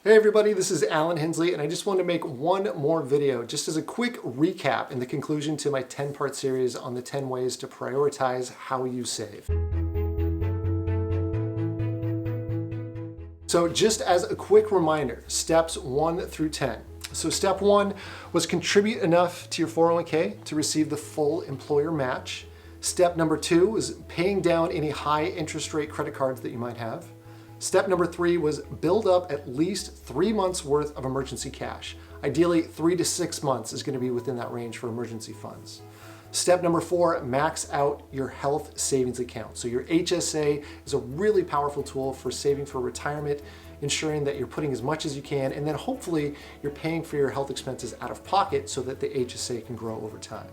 Hey everybody, this is Alan Hensley, and I just wanted to make one more video just as a quick recap in the conclusion to my 10-part series on the 10 ways to prioritize how you save. So just as a quick reminder, steps 1 through 10. So step 1 was contribute enough to your 401k to receive the full employer match. Step number 2 was paying down any high interest rate credit cards that you might have. Step number 3 was build up at least 3 months worth of emergency cash. Ideally, 3 to 6 months is going to be within that range for emergency funds. Step number 4, max out your health savings account. So your HSA is a really powerful tool for saving for retirement, ensuring that you're putting as much as you can, and then hopefully you're paying for your health expenses out of pocket so that the HSA can grow over time.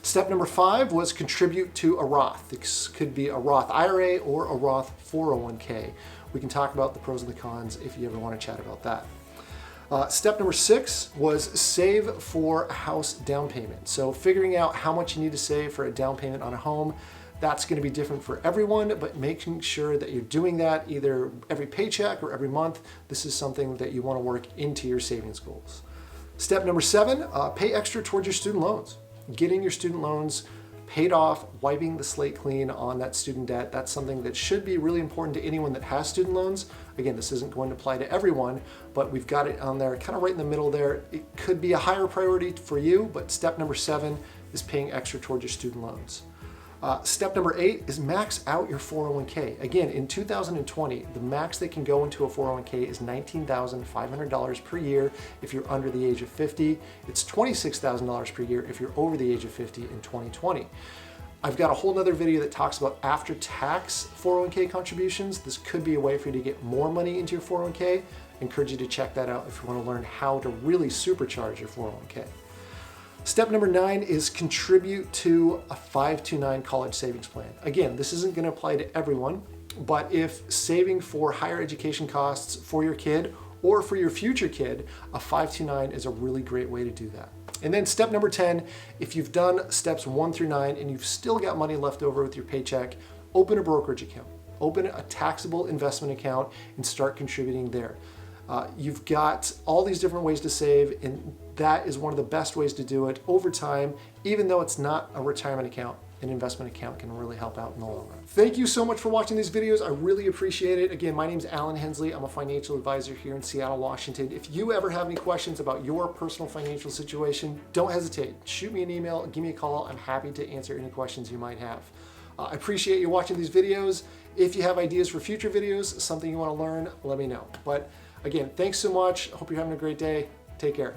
Step number 5 was contribute to a Roth. This could be a Roth IRA or a Roth 401k. We can talk about the pros and the cons if you ever want to chat about that. Step number 6 was save for a house down payment. So figuring out how much you need to save for a down payment on a home, that's going to be different for everyone, but making sure that you're doing that either every paycheck or every month, this is something that you want to work into your savings goals. Step number 7, pay extra towards your student loans. Getting your student loans paid off, wiping the slate clean on that student debt, that's something that should be really important to anyone that has student loans. Again, this isn't going to apply to everyone, but we've got it on there kind of right in the middle there. It could be a higher priority for you, but step number 7 is paying extra towards your student loans. Step number 8 is max out your 401k. Again, in 2020, the max that can go into a 401k is $19,500 per year if you're under the age of 50. It's $26,000 per year if you're over the age of 50 in 2020. I've got a whole nother video that talks about after-tax 401k contributions. This could be a way for you to get more money into your 401k. I encourage you to check that out if you want to learn how to really supercharge your 401k. Step number 9 is contribute to a 529 college savings plan. Again, this isn't going to apply to everyone, but if saving for higher education costs for your kid or for your future kid, a 529 is a really great way to do that. And then step number 10, if you've done steps 1 through 9 and you've still got money left over with your paycheck, open a brokerage account. Open a taxable investment account and start contributing there. You've got all these different ways to save, and that is one of the best ways to do it over time. Even though it's not a retirement account, an investment account can really help out in the long run. Thank you so much for watching these videos. I really appreciate it. Again, my name is Alan Hensley. I'm a financial advisor here in Seattle, Washington. If you ever have any questions about your personal financial situation, don't hesitate. Shoot me an email, give me a call. I'm happy to answer any questions you might have. I appreciate you watching these videos. If you have ideas for future videos, something you want to learn, let me know. But again, thanks so much. I hope you're having a great day. Take care.